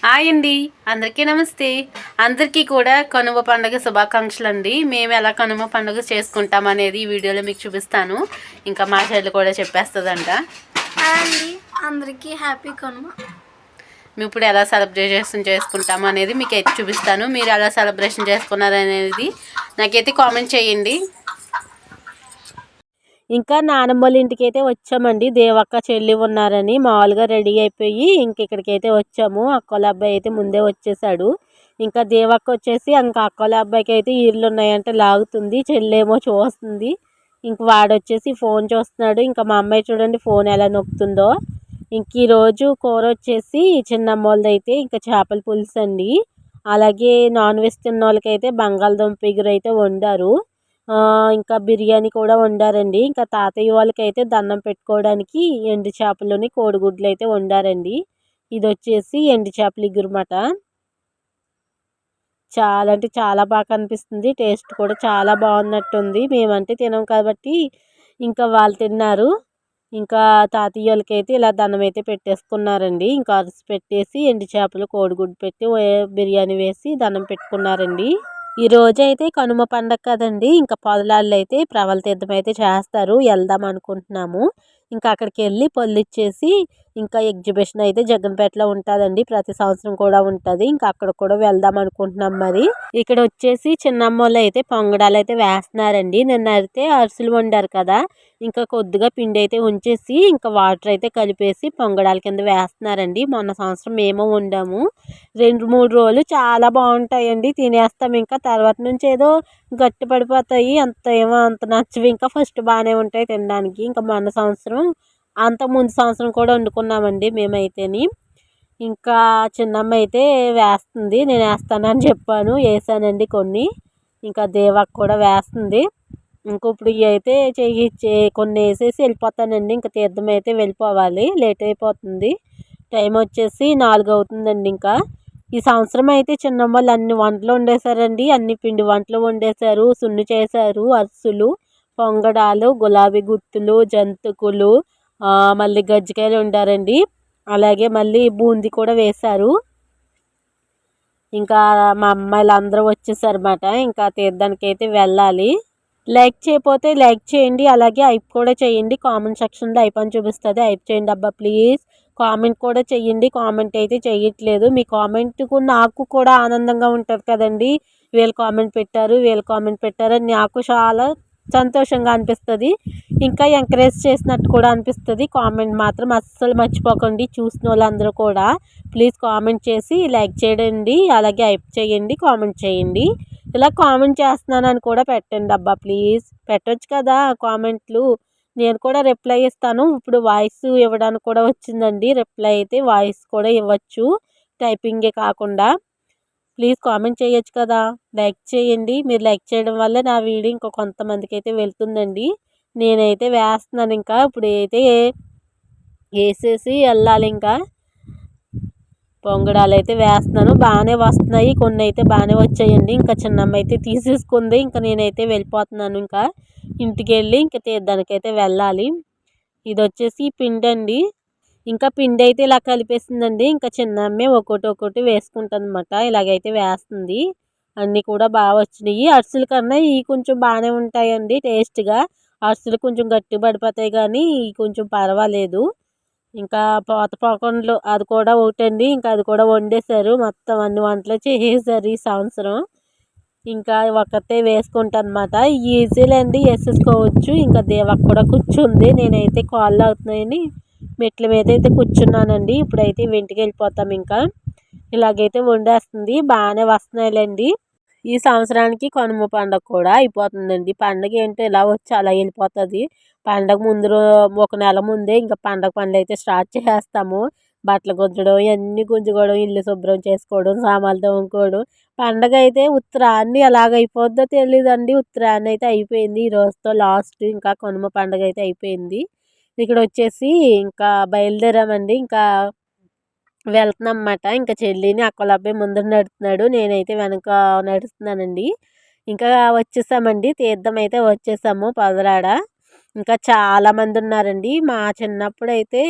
Hi అండి. అందరికీ నమస్తే. అందరికీ కూడా కనుమ పండుగ శుభాకాంక్షలు అండి. మేము ఎలా కనుమ పండుగ చేసుకుంటాం అనేది ఈ వీడియోలో మీకు చూపిస్తాను. ఇంకా మా చెల్లి కూడా చెప్పేస్తుందంట. అండి అందరికీ హ్యాపీ కనుమ. మేము ఇప్పుడు ఎలా సెలబ్రేషన్ చేసుకుంటాం అనేది మీకు అయితే చూపిస్తాను. మీరు ఎలా సెలబ్రేషన్ చేసుకున్నారనేది నాకైతే కామెంట్ చేయండి. ఇంకా నానమ్మల ఇంటికి అయితే వచ్చామండి. దేవక్క చెల్లి ఉన్నారని మామూలుగా రెడీ అయిపోయి ఇంక ఇక్కడికైతే వచ్చాము. అక్కోల అబ్బాయి అయితే ముందే వచ్చేసాడు. ఇంకా దేవక్క వచ్చేసి ఇంకా అక్కోల అబ్బాయికి అయితే ఈర్లు ఉన్నాయంటే లాగుతుంది. చెల్లేమో చూస్తుంది. ఇంక వాడొచ్చేసి ఫోన్ చూస్తున్నాడు. ఇంకా మా అమ్మాయి చూడండి ఫోన్ ఎలా నొక్కుతుందో. ఇంక ఈరోజు కూర వచ్చేసి చిన్నమ్మోళ్ళది అయితే ఇంకా చేపల పులుసు అండి. అలాగే నాన్ వెజ్ తిన్న వాళ్ళకైతే బంగాళదుంప ఎగురు అయితే వండారు. ఇంకా బిర్యానీ కూడా వండారండి. ఇంకా తాతయ్య వాళ్ళకైతే దండం పెట్టుకోవడానికి ఎండు చేపలని కోడిగుడ్లు అయితే వండారండి. ఇది వచ్చేసి ఎండు చేపల ఎగురుమాట. చాలా అంటే చాలా బాగా కనిపిస్తుంది. టేస్ట్ కూడా చాలా బాగున్నట్టుంది. మేమంటే తినం కాబట్టి ఇంకా వాళ్ళు తిన్నారు. ఇంకా తాతయ్య వాళ్ళకైతే ఇలా దండం అయితే పెట్టేసుకున్నారండి. ఇంకా అరిసి పెట్టేసి ఎండు చేపలు కోడిగుడ్డు పెట్టి బిర్యానీ వేసి దండం పెట్టుకున్నారండి. ఈ రోజు అయితే కనుమ పండగ కదండి. ఇంకా పొదలాళ్ళు అయితే ప్రవల తీర్థం అయితే చేస్తారు. వెళ్దాం అనుకుంటున్నాము. ఇంకా అక్కడికి వెళ్ళి పొల్లిచ్చేసి ఇంకా ఎగ్జిబిషన్ అయితే జగ్గంపేటలో ఉంటుందండి. ప్రతి సంవత్సరం కూడా ఉంటుంది. ఇంకా అక్కడ కూడా వెళ్దాం అనుకుంటున్నాం. మరి ఇక్కడ వచ్చేసి చిన్నమ్మోళ్ళు అయితే పొంగడాలు అయితే వేస్తున్నారండి. నిన్న అయితే అరిసెలు వండారు కదా. ఇంకా కొద్దిగా పిండి అయితే ఉంచేసి ఇంకా వాటర్ అయితే కలిపేసి పొంగడాల కింద వేస్తున్నారండి. మొన్న సంవత్సరం మేము వండాము. 2-3 రోజులు చాలా బాగుంటాయండి. తినేస్తాం. ఇంకా తర్వాత నుంచి ఏదో గట్టి పడిపోతాయి. అంత నచ్చవి. ఇంకా ఫస్ట్ బాగానే ఉంటాయి తినడానికి. ఇంకా మొన్న సంవత్సరం ముందు సంవత్సరం కూడా వండుకున్నామండి మేమైతేని. ఇంకా చిన్నమ్మ అయితే వేస్తుంది. నేను వేస్తానని చెప్పాను. వేసానండి కొన్ని. ఇంకా దేవకు కూడా వేస్తుంది. ఇంక ఇప్పుడు ఇవి అయితే కొన్ని వేసేసి వెళ్ళిపోతానండి. ఇంకా తీర్థం అయితే వెళ్ళిపోవాలి. లేట్ అయిపోతుంది. టైం వచ్చేసి 4 అవుతుందండి. ఇంకా ఈ సంవత్సరం అయితే చిన్నమ్మలు అన్ని వంటలు వండేశారండి. అన్ని పిండి వంటలు వండేశారు. సున్ను చేశారు. అరిసెలు, పొంగడాలు, గులాబీ గుత్తులు, జంతికలు, మళ్ళీ గజ్జికాయలు వండారండి. అలాగే మళ్ళీ బూందీ కూడా వేశారు. ఇంకా మా అమ్మాయిలు అందరూ వచ్చేసారన్నమాట. ఇంకా తీర్థానికి అయితే వెళ్ళాలి. లైక్ చేయకపోతే లైక్ చేయండి. అలాగే హైప్ కూడా చేయండి. కామెంట్ సెక్షన్లో హైప్ అని చూపిస్తుంది. హైప్ చేయండి అబ్బా ప్లీజ్. కామెంట్ కూడా చెయ్యండి. కామెంట్ అయితే చేయట్లేదు. మీ కామెంట్కు నాకు కూడా ఆనందంగా ఉంటుంది కదండి. వీళ్ళు కామెంట్ పెట్టారు అని నాకు చాలా సంతోషంగా అనిపిస్తుంది. ఇంకా ఎంకరేజ్ చేసినట్టు కూడా అనిపిస్తుంది. కామెంట్ మాత్రం అస్సలు మర్చిపోకండి. చూసిన వాళ్ళందరూ కూడా ప్లీజ్ కామెంట్ చేసి లైక్ చేయండి. అలాగే హైప్ చేయండి. కామెంట్ చేయండి. ఇలా కామెంట్ చేస్తున్నానని కూడా పెట్టండి అబ్బా ప్లీజ్. పెట్టొచ్చు కదా కామెంట్లు. నేను కూడా రిప్లై ఇస్తాను. ఇప్పుడు వాయిస్ ఇవ్వడానికి కూడా వచ్చిందండి. రిప్లై అయితే వాయిస్ కూడా ఇవ్వచ్చు. టైపింగే కాకుండా. ప్లీజ్ కామెంట్ చేయొచ్చు కదా. లైక్ చేయండి. మీరు లైక్ చేయడం వల్ల నా వీడియో ఇంకా కొంతమందికి అయితే వెళ్తుందండి. నేనైతే వేస్తున్నాను. ఇంకా ఇప్పుడు అయితే వేసేసి వెళ్ళాలి. ఇంకా పొంగడాలు అయితే వేస్తున్నాను. బాగానే వస్తున్నాయి. కొన్ని అయితే బాగానే వచ్చాయండి. ఇంకా చిన్నమ్మ అయితే తీసేసుకుంది. ఇంకా నేనైతే వెళ్ళిపోతున్నాను. ఇంకా ఇంటికి వెళ్ళి ఇంకా తీర్థానికి అయితే వెళ్ళాలి. ఇది వచ్చేసి పిండి అండి. ఇంకా పిండి అయితే ఇలా కలిపేసిందండి. ఇంకా చిన్నమ్మే ఒక్కొక్కటి వేసుకుంటుంది అన్నమాట. ఇలాగైతే వేస్తుంది. అన్నీ కూడా బాగా వచ్చినాయి. అరిసెల కన్నా ఇవి కొంచెం బాగానే ఉంటాయండి టేస్ట్గా. అరిసెలు కొంచెం గట్టి పడిపోతాయి కానీ కొంచెం పర్వాలేదు. ఇంకా పోకండ్లు అది కూడా ఒకటండి. ఇంకా అది కూడా వండేశారు. మొత్తం అన్ని వంటలు చేసేసారు ఈ సంవత్సరం. ఇంకా ఒకటే వేసుకుంటాను అన్నమాట. ఈజీలేండి వేసేసుకోవచ్చు. ఇంకా దేవకు కూడా కూర్చుంది. నేనైతే కాళ్ళు అవుతున్నాయని మెట్ల మీద అయితే కూర్చున్నానండి. ఇప్పుడైతే ఇంటికి వెళ్ళిపోతాం. ఇంకా ఇలాగైతే వండేస్తుంది. బాగానే వస్తున్నాయిలేండి. ఈ సంవత్సరానికి కనుమ పండుగ కూడా అయిపోతుందండి. పండుగ ఏంటో ఇలా వచ్చి అలా వెళ్ళిపోతుంది. పండగ ముందు ఒక నెల ముందే ఇంకా పండగ పనులు అయితే స్టార్ట్ చేసేస్తాము. బట్టలు గుంజడం, ఇవన్నీ గుంజుకోవడం, ఇల్లు శుభ్రం చేసుకోవడం, సామాన్లు తోముకోవడం. పండగ అయితే ఉత్తరాన్ని ఎలాగ అయిపోద్దో తెలియదండి. ఉత్తరాన్ని అయితే అయిపోయింది. ఈ రోజుతో లాస్ట్. ఇంకా కనుమ పండుగ అయితే అయిపోయింది. ఇక్కడ వచ్చేసి ఇంకా బయలుదేరామండి. ఇంకా వెళ్తున్నాం అన్నమాట. ఇంకా చెల్లిని అక్కల అబ్బాయి ముందర నడుస్తున్నాడు. నేనైతే వెనక నడుస్తున్నానండి. ఇంకా వచ్చేసామండి. తీర్థం అయితే వచ్చేసాము పొదలాడ. ఇంకా చాలామంది ఉన్నారండి. మా చిన్నప్పుడు అయితే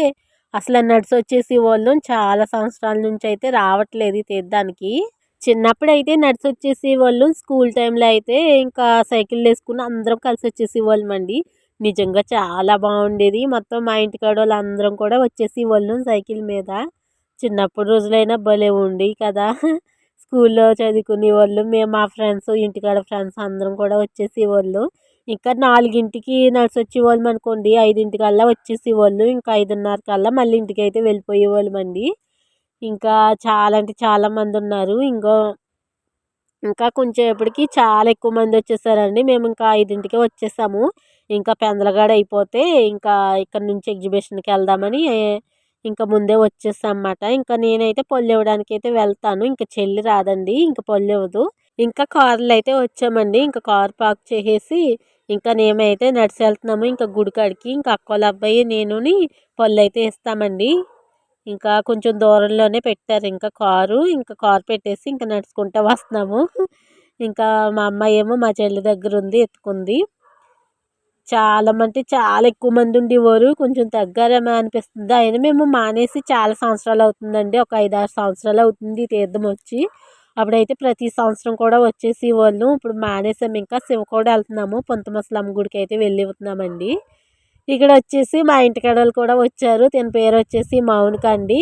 అసలు నడిచొచ్చేసి వాళ్ళు చాలా సంవత్సరాల నుంచి అయితే రావట్లేదు ఈ తీర్థానికి. చిన్నప్పుడైతే నడిచొచ్చేసేవాళ్ళం. స్కూల్ టైంలో అయితే ఇంకా సైకిల్ వేసుకుని అందరం కలిసి వచ్చేసేవాళ్ళమండి. నిజంగా చాలా బాగుండేది. మొత్తం మా ఇంటికాడోళ్ళు అందరం కూడా వచ్చేసేవాళ్ళం సైకిల్ మీద. చిన్నప్పుడు రోజులైనా భలే ఉండేవి కదా! స్కూల్లో చదువుకునేవాళ్ళు. మేము మా ఫ్రెండ్స్, ఇంటికాడ ఫ్రెండ్స్ అందరం కూడా వచ్చేసేవాళ్ళు. ఇంకా 4కి నడిచొచ్చేవాళ్ళం అనుకోండి. 5కల్లా వచ్చేసేవాళ్ళు. ఇంకా 5:30 కల్లా మళ్ళీ ఇంటికైతే వెళ్ళిపోయేవాళ్ళమండి. ఇంకా చాలా అంటే చాలా మంది ఉన్నారు. ఇంకా కొంచెంసేపటికి చాలా ఎక్కువ మంది వచ్చేసారండి. మేము ఇంకా 5కే వచ్చేసాము. ఇంకా పెందలగాడ అయిపోతే ఇంకా ఇక్కడ నుంచి ఎగ్జిబిషన్కి వెళ్దామని ఇంకా ముందే వచ్చేసాం అన్నమాట. ఇంకా నేనైతే పళ్ళు ఇవ్వడానికి అయితే వెళ్తాను. ఇంకా చెల్లి రాదండి. ఇంకా పళ్ళు ఇవ్వదు. ఇంకా కార్లో అయితే వచ్చామండి. ఇంకా కార్ పార్క్ చేసేసి ఇంకా మేమైతే నడిచి వెళ్తున్నాము. ఇంకా గుడికాడికి ఇంకా అక్కోళ్ళ అబ్బాయి నేనుని పళ్ళు అయితే ఇస్తామండి. ఇంకా కొంచెం దూరంలోనే పెట్టారు ఇంకా కారు. ఇంకా కారు పెట్టేసి ఇంకా నడుచుకుంటూ వస్తున్నాము. ఇంకా మా అమ్మాయి ఏమో మా చెల్లి దగ్గర ఉంది, ఎత్తుకుంది. చాలా అంటే చాలా ఎక్కువ మంది ఉండేవారు. కొంచెం తగ్గారేమో అనిపిస్తుంది. అయినా మేము మానేసి చాలా సంవత్సరాలు అవుతుందండి. ఒక 5-6 సంవత్సరాలు అవుతుంది ఈ తీర్థం వచ్చి. అప్పుడైతే ప్రతి సంవత్సరం కూడా వచ్చేసేవాళ్ళం. ఇప్పుడు మానేసాము. ఇంకా శివకోడ వెళ్తున్నాము. పొంతముసలమ్మ గుడికి అయితే వెళ్ళిపోతున్నామండి. ఇక్కడ వచ్చేసి మా ఇంటికాడోళ్ళు కూడా వచ్చారు. తన పేరు వచ్చేసి మౌనిక అండి.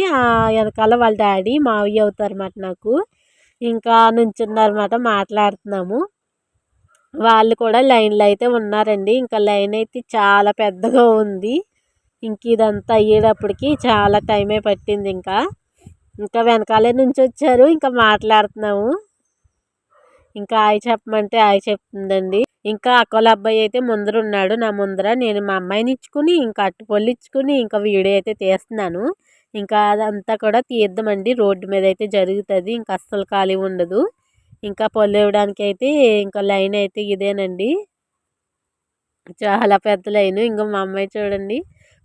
వెనకాల వాళ్ళ డాడీ మావయ్య అవుతారన్నమాట నాకు. ఇంకా నుంచున్నారన్నమాట, మాట్లాడుతున్నాము. వాళ్ళు కూడా లైన్లో అయితే ఉన్నారండి. ఇంకా లైన్ అయితే చాలా పెద్దగా ఉంది. ఇంక ఇదంతా అయ్యేటప్పటికి చాలా టైమే పట్టింది. ఇంకా వెనకాలే నుంచి వచ్చారు. ఇంకా మాట్లాడుతున్నాము. ఇంకా హాయ్ చెప్పమంటే హాయ్ చెప్తుందండి. ఇంకా అక్కోళ్ళ అబ్బాయి అయితే ముందర ఉన్నాడు. నా ముందర నేను మా అమ్మాయిని ఇచ్చుకుని ఇంకా అరటిపళ్ళు ఇచ్చుకుని ఇంకా వీడియో అయితే తీస్తున్నాను. ఇంకా అదంతా కూడా తీద్దామండి. రోడ్డు మీద అయితే జరుగుతుంది. ఇంకా అస్సలు ఖాళీ ఉండదు. ఇంకా పళ్ళు ఇవ్వడానికి అయితే ఇంకా లైన్ అయితే ఇదేనండి. చాలా పెద్ద లైను. ఇంకా మా అమ్మాయి చూడండి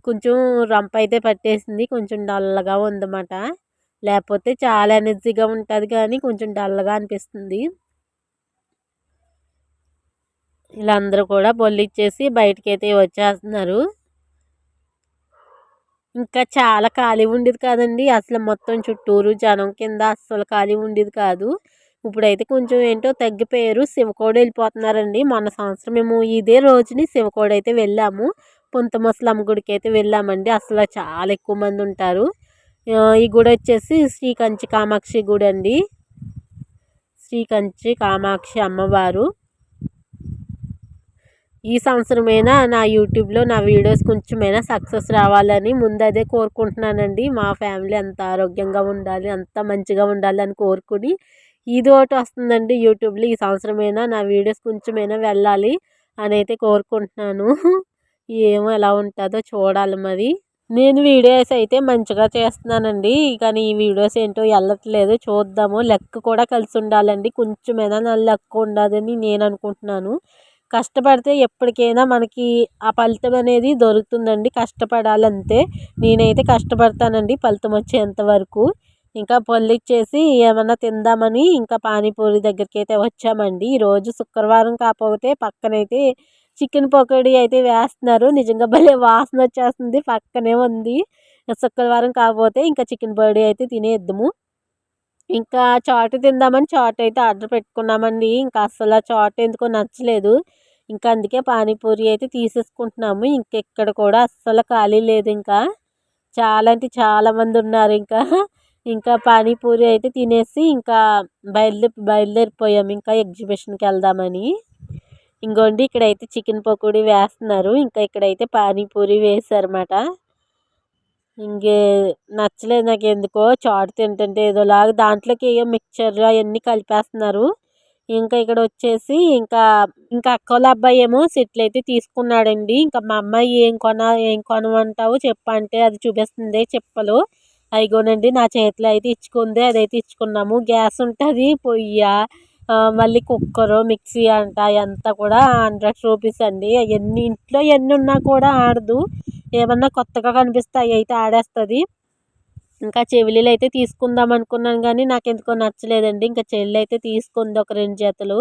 కొంచెం రంప అయితే పట్టేసింది. కొంచెం డల్గా ఉందన్నమాట. లేకపోతే చాలా ఎనర్జీగా ఉంటుంది కానీ కొంచెం డల్గా అనిపిస్తుంది. వీళ్ళందరూ కూడా బొల్లు ఇచ్చేసి బయటకైతే వచ్చేస్తున్నారు. ఇంకా చాలా ఖాళీ ఉండేది కాదండి. అసలు మొత్తం చుట్టూరు జనం కింద అస్సలు ఖాళీ ఉండేది కాదు. ఇప్పుడైతే కొంచెం ఏంటో తగ్గిపోయారు. శివకోడ వెళ్ళిపోతున్నారండి. మొన్న సంవత్సరం మేము ఇదే రోజుని శివకోడ అయితే వెళ్ళాము. పొంతముసలమ్మ గుడికి అయితే వెళ్ళామండి. అసలు చాలా ఎక్కువ మంది ఉంటారు. ఈ గుడి వచ్చేసి శ్రీ కంచి కామాక్షి గుడి అండి. శ్రీ కంచి కామాక్షి అమ్మవారు. ఈ సంవత్సరమైనా నా యూట్యూబ్లో నా వీడియోస్ కొంచెమైనా సక్సెస్ రావాలని ముందు అదే కోరుకుంటున్నానండి. మా ఫ్యామిలీ అంత ఆరోగ్యంగా ఉండాలి, అంత మంచిగా ఉండాలి అని కోరుకుని ఇది ఒకటి వస్తుందండి యూట్యూబ్లో. ఈ సంవత్సరమైనా నా వీడియోస్ కొంచెమైనా వెళ్ళాలి అని అయితే కోరుకుంటున్నాను. ఏమో ఎలా ఉంటుందో చూడాలి మరి. నేను వీడియోస్ అయితే మంచిగా చేస్తున్నానండి. కానీ ఈ వీడియోస్ ఏంటో వెళ్ళట్లేదు. చూద్దాము. లెక్క కూడా కలిసి ఉండాలండి. కొంచెమైనా నా లెక్క ఉండదని నేను అనుకుంటున్నాను. కష్టపడితే ఎప్పటికైనా మనకి ఆ ఫలితం అనేది దొరుకుతుందండి. కష్టపడాలంతే. నేనైతే కష్టపడతానండి ఫలితం వచ్చేంత వరకు. ఇంకా పళ్ళు ఇచ్చేసి ఏమన్నా తిందామని ఇంకా పానీపూరి దగ్గరికి అయితే వచ్చామండి. ఈరోజు శుక్రవారం కాకపోతే పక్కనైతే చికెన్ పకోడీ అయితే వేస్తున్నారు. నిజంగా భలే వాసన వచ్చేస్తుంది. పక్కనే ఉంది. శుక్రవారం కాకపోతే ఇంకా చికెన్ పకోడీ అయితే తినేద్దాము. ఇంకా చాట్ తిందామని చాట్ అయితే ఆర్డర్ పెట్టుకున్నామండి. ఇంకా అసలు ఆ చాట్ ఎందుకో నచ్చలేదు. ఇంకా అందుకే పానీపూరి అయితే తీసేసుకుంటున్నాము. ఇంకెక్కడ కూడా అస్సలు ఖాళీ లేదు. ఇంకా చాలా అంటే చాలా మంది ఉన్నారు. ఇంకా పానీపూరి అయితే తినేసి ఇంకా బయలుదేరిపోయాము ఇంకా ఎగ్జిబిషన్కి వెళ్దామని. ఇంకోండి ఇక్కడైతే చికెన్ పకోడీ వేస్తున్నారు. ఇంకా ఇక్కడైతే పానీపూరి వేసారన్నమాట. ఇంకే నచ్చలేదు నాకు ఎందుకో. చాట్ తింటుంటే ఏదోలాగా దాంట్లోకి ఏయో మిక్చర్ అవన్నీ కలిపేస్తున్నారు. ఇంకా ఇక్కడ వచ్చేసి ఇంకా అక్కోళ్ళ అబ్బాయి ఏమో సెట్లు అయితే తీసుకున్నాడండి. ఇంకా మా అమ్మాయి ఏం కొనమంటావు చెప్పంటే అది చూపిస్తుంది చెప్పలు. అయిగోనండి నా చేతిలో అయితే ఇచ్చుకుంది. అదైతే ఇచ్చుకున్నాము. గ్యాస్ ఉంటుంది, పొయ్య, మళ్ళీ కుక్కరు, మిక్సీ అంట అంతా కూడా 100 రూపీస్ అండి. అవన్నీ ఇంట్లో ఎన్ని ఉన్నా కూడా ఆడదు. ఏమన్నా కొత్తగా కనిపిస్తే అవి అయితే ఆడేస్తుంది. ఇంకా చెవిలీలు అయితే తీసుకుందాం అనుకున్నాను కానీ నాకు ఎందుకో నచ్చలేదండి. ఇంకా చెల్లి అయితే తీసుకుంది ఒక 2 జతలు.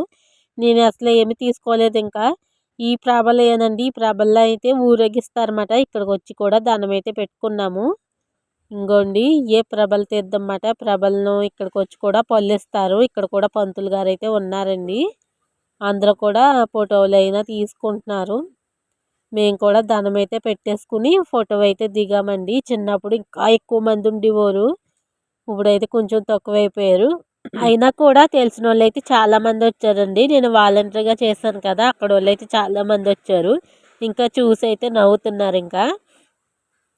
నేను అసలు ఏమి తీసుకోలేదు. ఇంకా ఈ ప్రభలేనండి. ఈ ప్రభల్లో అయితే ఊరేగిస్తారన్నమాట. ఇక్కడికి వచ్చి కూడా దండం అయితే పెట్టుకున్నాము. ఇంగోండి ఏ ప్రభల తీర్థం మాట. ప్రభలను ఇక్కడికి వచ్చి కూడా పళ్ళిస్తారు. ఇక్కడ కూడా పంతులు గారు అయితే ఉన్నారండి. అందరూ కూడా ఫోటోలు అయినా తీసుకుంటున్నారు. మేము కూడా దండం అయితే పెట్టేసుకుని ఫోటో అయితే దిగామండి. చిన్నప్పుడు ఇంకా ఎక్కువ మంది ఉండేవారు. ఇప్పుడైతే కొంచెం తక్కువైపోయారు. అయినా కూడా తెలిసిన వాళ్ళు అయితే చాలా మంది వచ్చారండి. నేను వాలంటరీగా చేశాను కదా, అక్కడ వాళ్ళు అయితే చాలా మంది వచ్చారు. ఇంకా చూసి అయితే నవ్వుతున్నారు.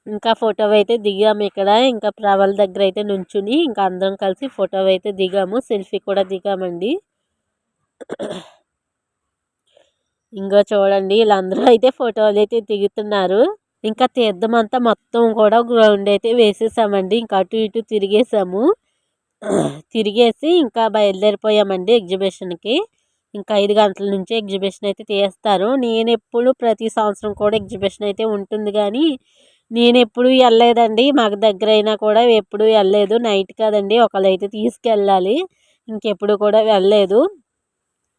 ఇంకా ఫోటో అయితే దిగాము ఇక్కడ. ఇంకా ప్రవల్ దగ్గర అయితే నుంచుని ఇంకా అందరం కలిసి ఫోటో అయితే దిగాము. సెల్ఫీ కూడా దిగామండి. ఇంకా చూడండి వీళ్ళందరూ అయితే ఫోటోలు అయితే దిగుతున్నారు. ఇంకా తీర్థం అంతా మొత్తం కూడా గ్రౌండ్ అయితే వేసేసామండి. ఇంకా అటు ఇటు తిరిగేసాము. తిరిగేసి ఇంకా బయలుదేరిపోయామండి ఎగ్జిబిషన్కి. ఇంకా 5 గంటల నుంచి ఎగ్జిబిషన్ అయితే తీస్తారు. నేను ఎప్పుడు ప్రతి సంవత్సరం కూడా ఎగ్జిబిషన్ అయితే ఉంటుంది, కానీ నేను ఎప్పుడు వెళ్ళలేదండి. మాకు దగ్గర అయినా కూడా ఎప్పుడు వెళ్ళలేదు. నైట్ కదండి, ఒకళ్ళైతే తీసుకెళ్ళాలి. ఇంకెప్పుడు కూడా వెళ్ళలేదు.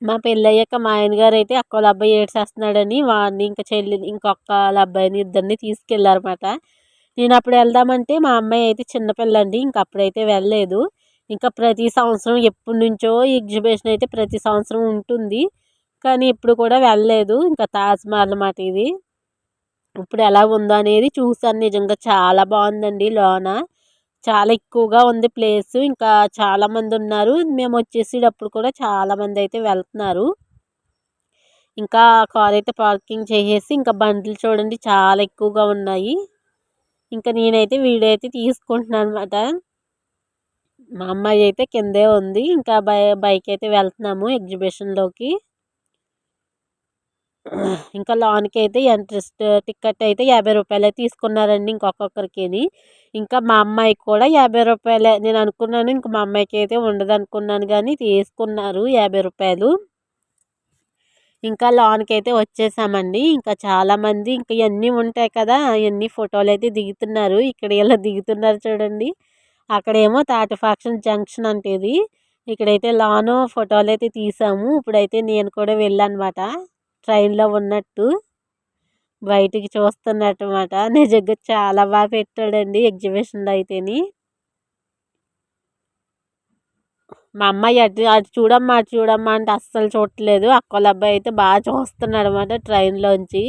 మా పెళ్ళయ్యాక మా ఆయన గారు అయితే అక్కోళ్ళ అబ్బాయి ఏడ్చేస్తున్నాడని వాడిని ఇంకా చెల్లిని ఇంకొకళ్ళ అబ్బాయిని ఇద్దరిని తీసుకెళ్ళారన్నమాట. నేను అప్పుడు వెళ్దామంటే మా అమ్మాయి అయితే చిన్నపిల్లండి. ఇంక అప్పుడైతే వెళ్ళలేదు. ఇంకా ప్రతి సంవత్సరం ఎప్పటి నుంచో ఈ ఎగ్జిబిషన్ అయితే ప్రతి సంవత్సరం ఉంటుంది, కానీ ఇప్పుడు కూడా వెళ్ళలేదు. ఇంకా తాజ్మహల్ అన్నమాట ఇది. ఇప్పుడు ఎలా ఉందో అనేది చూసాను. నిజంగా చాలా బాగుందండి. లోన చాలా ఎక్కువగా ఉంది ప్లేస్. ఇంకా చాలామంది ఉన్నారు. మేము వచ్చేసేటప్పుడు కూడా చాలామంది అయితే వెళ్తున్నారు. ఇంకా కార్ అయితే పార్కింగ్ చేసేసి ఇంకా బండ్లు చూడండి చాలా ఎక్కువగా ఉన్నాయి. ఇంకా నేనైతే వీడియో అయితే తీసుకుంటున్నాను అనమాట. మా అమ్మాయి అయితే కిందే ఉంది. ఇంకా బైక్ అయితే వెళ్తున్నాము ఎగ్జిబిషన్లోకి. ఇంకా లోన్కి అయితే ఎంట్రన్స్ టికెట్ అయితే 50 రూపాయలే తీసుకున్నారండి ఇంకొకరికి. ఇంకా మా అమ్మాయికి కూడా 50 రూపాయలే. నేను అనుకున్నాను ఇంకా మా అమ్మాయికి అయితే ఉండదు అనుకున్నాను, కానీ తీసుకున్నారు 50 రూపాయలు. ఇంకా లోన్కి అయితే వచ్చేసామండి. ఇంకా చాలామంది ఇంకా ఇవన్నీ ఉంటాయి కదా, ఇవన్నీ ఫోటోలు అయితే దిగుతున్నారు. ఇక్కడ ఇలా దిగుతున్నారు చూడండి. అక్కడేమో తాటిఫాక్షన్ జంక్షన్ అంటే ఇది. ఇక్కడైతే లాను ఫోటోలు అయితే తీసాము. ఇప్పుడైతే నేను కూడా వెళ్ళానమాట, ట్రైన్లో ఉన్నట్టు బయటికి చూస్తున్నట్టు మాట. నిజంగా చాలా బాగా పెట్టాడండి ఎగ్జిబిషన్లో అయితేని. మా అమ్మాయి అటు అటు చూడమ్మా అటు చూడమ్మా అంటే అస్సలు చూడట్లేదు. అక్కోళ్ళ అబ్బాయి అయితే బాగా చూస్తున్నాడు అనమాట ట్రైన్లోంచి.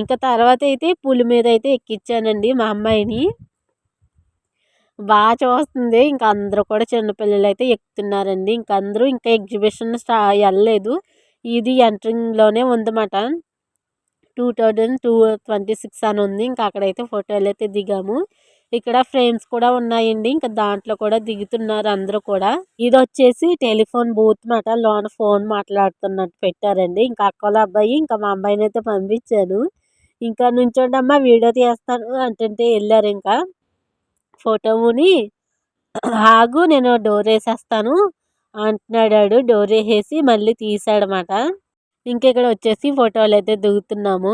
ఇంకా తర్వాత అయితే పులి మీద అయితే ఎక్కించానండి మా అమ్మాయిని. బాగా చూస్తుంది. ఇంకా అందరూ కూడా చిన్నపిల్లలు అయితే ఎక్కుతున్నారండి. ఇంకా అందరూ ఇంకా ఎగ్జిబిషన్ వెళ్ళలేదు. ఇది ఎంట్రింగ్లోనే ఉందన్నమాట. 2026 అని ఉంది. ఇంకా అక్కడైతే ఫోటోలు అయితే దిగాము. ఇక్కడ ఫ్రేమ్స్ కూడా ఉన్నాయండి. ఇంకా దాంట్లో కూడా దిగుతున్నారు అందరూ కూడా. ఇది వచ్చేసి టెలిఫోన్ బూత్ మాట. లోన ఫోన్ మాట్లాడుతున్నట్టు పెట్టారండి. ఇంకా అక్కల అబ్బాయి ఇంకా మా అబ్బాయిని అయితే పంపించాను. ఇంకా నుంచోండమ్మా వీడియో తీస్తాను అంటుంటే వెళ్ళారు. ఇంకా ఫోటోని ఆగు నేను డోర్ వేసేస్తాను అంటున్నాడు. డోర్ వేసేసి మళ్ళీ తీసాడనమాట. ఇంకా ఇక్కడ వచ్చేసి ఫోటోలు అయితే దిగుతున్నాము.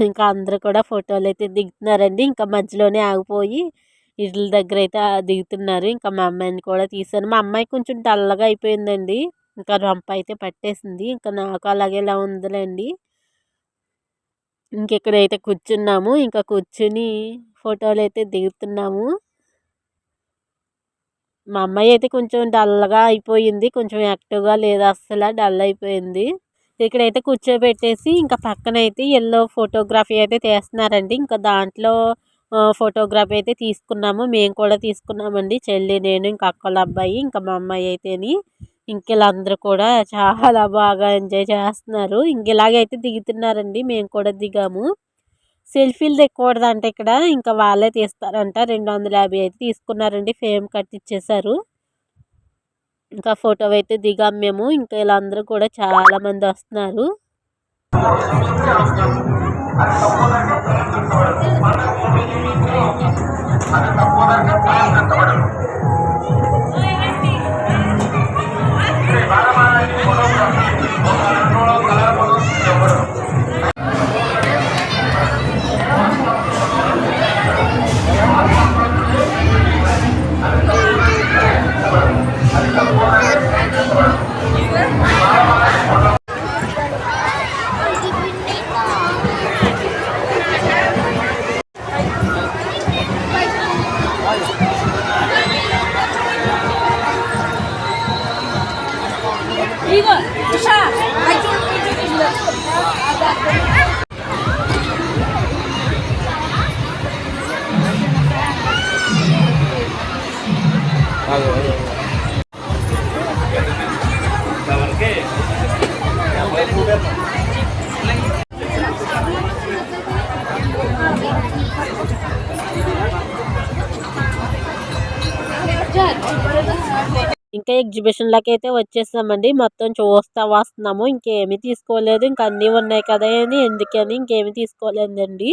ఇంకా అందరూ కూడా ఫోటోలు అయితే దిగుతున్నారండి. ఇంకా మధ్యలోనే ఆగిపోయి ఇళ్ళ దగ్గర అయితే దిగుతున్నారు. ఇంకా మా అమ్మాయిని కూడా తీసాను. మా అమ్మాయి కొంచెం డల్లగా అయిపోయిందండి. ఇంకా రొంప అయితే పట్టేసింది. ఇంకా నాకు అలాగే ఇలా ఉందిలేండి. ఇంకెక్కడైతే కూర్చున్నాము. ఇంకా కూర్చుని ఫోటోలు అయితే దిగుతున్నాము. మా అమ్మాయి అయితే కొంచెం డల్గా అయిపోయింది. కొంచెం యాక్టివ్గా లేదు, అస్సలు డల్ అయిపోయింది. ఇక్కడైతే కూర్చోబెట్టేసి ఇంకా పక్కన అయితే ఎల్లో ఫోటోగ్రఫీ అయితే తీస్తున్నారండి. ఇంకా దాంట్లో ఫోటోగ్రఫీ అయితే తీసుకున్నాము. మేము కూడా తీసుకున్నామండి, చెల్లి నేను ఇంకా అక్కల అబ్బాయి ఇంకా మా అమ్మాయి అయితేని. ఇంక వీళ్ళందరూ కూడా చాలా బాగా ఎంజాయ్ చేస్తున్నారు. ఇంక ఇలాగైతే దిగుతున్నారండి. మేము కూడా దిగాము. సెల్ఫీలు దిగకూడదంట ఇక్కడ, ఇంకా వాళ్ళే తీస్తారంట. 250 అయితే తీసుకున్నారండి. ఫేమ్ కట్టిచ్చేసారు. ఇంకా ఫోటో అయితే దిగాం మేము. ఇంకా వీళ్ళందరూ కూడా చాలా మంది వస్తున్నారు. ఇంకా ఎగ్జిబిషన్లకి అయితే వచ్చేసామండి. మొత్తం చూస్తా వస్తున్నాము. ఇంకేమీ తీసుకోలేదు. ఇంక అన్నీ ఉన్నాయి కదా అని ఎందుకని ఇంకేమీ తీసుకోలేదండి.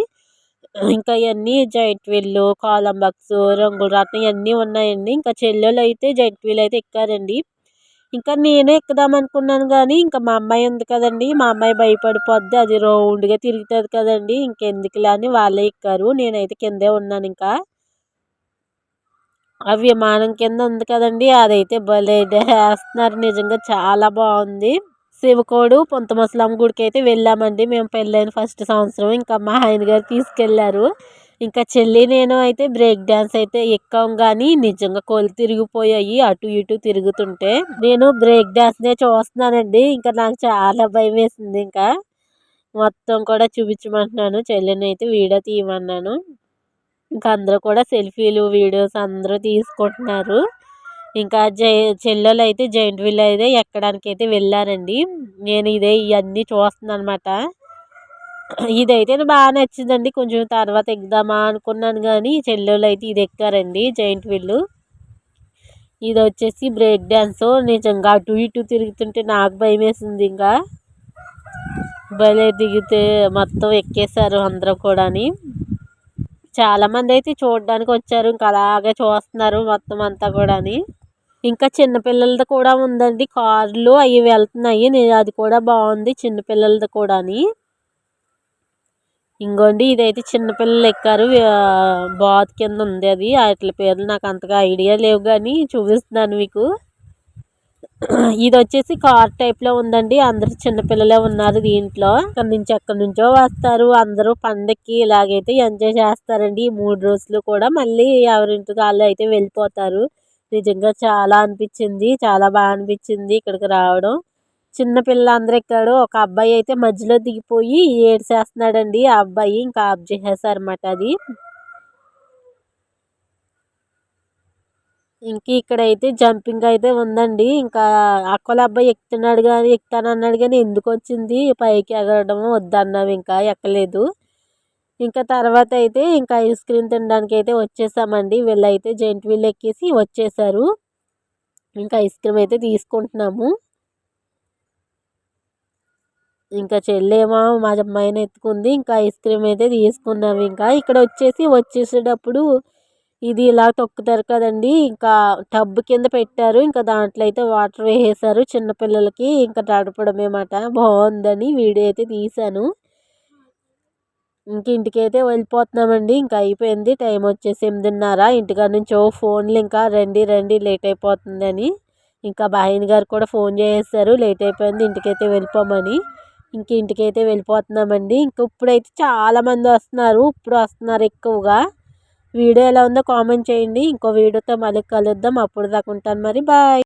ఇంకా ఇవన్నీ జైంట్ వీల్లు, కాలంబక్స్, రంగుల రాట్నం ఇవన్నీ ఉన్నాయండి. ఇంకా చెల్లెలు అయితే జైంట్ వీల్ అయితే ఎక్కారండి. ఇంకా నేను ఎక్కుదాం అనుకున్నాను కానీ ఇంకా మా అమ్మాయి ఉంది కదండి, మా అమ్మాయి భయపడిపోద్ది. అది రౌండ్గా తిరుగుతుంది కదండి, ఇంకెందుకులే అని వాళ్ళే ఎక్కారు. నేనైతే కిందే ఉన్నాను. ఇంకా ఆ విమానం కింద ఉంది కదండి, అదైతే భలే వేస్తున్నారు. నిజంగా చాలా బాగుంది. శివకోడు పొంత ముసలమ్మ గుడికి అయితే వెళ్ళామండి మేము పెళ్ళైన ఫస్ట్ సంవత్సరం. ఇంకా మా ఆయన గారు తీసుకెళ్లారు. ఇంకా చెల్లి నేను అయితే బ్రేక్ డ్యాన్స్ అయితే ఎక్కాం కానీ నిజంగా కోళ్ళు తిరిగిపోయాయి అటు ఇటు తిరుగుతుంటే. నేను బ్రేక్ డ్యాన్స్నే చూస్తున్నానండి. ఇంకా నాకు చాలా భయం వేసింది. ఇంకా మొత్తం కూడా చూపించమంటున్నాను, చెల్లిని అయితే వీడియో తీయమన్నాను. ఇంకా అందరూ కూడా సెల్ఫీలు వీడియోస్ అందరూ తీసుకుంటున్నారు. ఇంకా చెల్లెలు అయితే జైంట్ వీల్ అయితే ఎక్కడానికి అయితే వెళ్ళారండి. నేను ఇవన్నీ చూస్తున్నాను అనమాట. ఇదైతే బాగా నచ్చిందండి. కొంచెం తర్వాత ఎక్కుదామా అనుకున్నాను కానీ చెల్లెలు అయితే ఇది ఎక్కారండి జైంట్ వీల్. ఇది వచ్చేసి బ్రేక్ డ్యాన్స్. నిజంగా అటు ఇటు తిరుగుతుంటే నాకు భయం వేసింది. ఇంకా భలే దిగితే మొత్తం ఎక్కేశారు అందరూ కూడాని. చాలామంది అయితే చూడడానికి వచ్చారు. ఇంకా అలాగే చూస్తున్నారు మొత్తం అంతా కూడాని. ఇంకా చిన్నపిల్లలది కూడా ఉందండి, కార్లు అవి వెళ్తున్నాయి. అది కూడా బాగుంది చిన్నపిల్లలది కూడాని. ఇంకోండి ఇదైతే చిన్నపిల్లలు ఎక్కారు. బాత్ కింద ఉంది అది. వాటి పేర్లు నాకు అంతగా ఐడియా లేవు కానీ చూపిస్తున్నాను మీకు. ఇది వచ్చేసి కార్ టైప్లో ఉందండి. అందరూ చిన్నపిల్లలే ఉన్నారు దీంట్లో. ఇక్కడ నుంచి ఎక్కడి నుంచో వస్తారు. అందరూ పండక్కి ఇలాగైతే ఎంజాయ్ చేస్తారండి. ఈ 3 రోజులు కూడా మళ్ళీ ఎవరింటికి వాళ్ళు అయితే వెళ్ళిపోతారు. నిజంగా చాలా అనిపించింది, చాలా బాగా అనిపించింది ఇక్కడికి రావడం. చిన్నపిల్లలు అందరూ ఎక్కాడు. ఒక అబ్బాయి అయితే మధ్యలో దిగిపోయి ఏడ్చేస్తున్నాడండి. ఆ అబ్బాయి ఇంకా ఆఫ్ చేసేసారన్నమాట అది. ఇంక ఇక్కడైతే జంపింగ్ అయితే ఉందండి. ఇంకా అక్కల అబ్బాయి ఎక్కుతానన్నాడు కానీ ఎందుకు వచ్చింది పైకి ఎగరడం వద్దన్నాం, ఇంకా ఎక్కలేదు. ఇంకా తర్వాత అయితే ఇంకా ఐస్ క్రీమ్ తినడానికి అయితే వచ్చేసామండి. వీళ్ళైతే జైంట్ వీల్ ఎక్కేసి వచ్చేసారు. ఇంకా ఐస్ క్రీమ్ అయితే తీసుకుంటున్నాము. ఇంకా చెల్లేమో మా అమ్మాయిని ఎత్తుకుంది. ఇంకా ఐస్ క్రీమ్ అయితే తీసుకున్నాము. ఇంకా ఇక్కడ వచ్చేసేటప్పుడు ఇది ఇలా తొక్కుతారు కదండి, ఇంకా టబ్ కింద పెట్టారు. ఇంకా దాంట్లో అయితే వాటర్ వేసేసారు చిన్నపిల్లలకి ఇంకా తడపడమే మాట. బాగుందని వీడియో అయితే తీశాను. ఇంక ఇంటికైతే వెళ్ళిపోతున్నామండి. ఇంకా అయిపోయింది టైం వచ్చేసి 8:30. ఇంటికాడ నుంచి ఫోన్లు ఇంకా రండి రండి లేట్ అయిపోతుందని. ఇంకా బాయన్ గారు కూడా ఫోన్ చేసేసారు లేట్ అయిపోయింది ఇంటికైతే వెళ్ళిపోమని. ఇంక ఇంటికైతే వెళ్ళిపోతున్నామండి. ఇంక ఇప్పుడైతే చాలామంది వస్తున్నారు. ఇప్పుడు వస్తున్నారు ఎక్కువగా. వీడియో ఎలా ఉందో కామెంట్ చేయండి. ఇంకో వీడియోతో మళ్ళీ కలుద్దాం. అప్పుడు దాకా ఉంటాను మరి. బాయ్.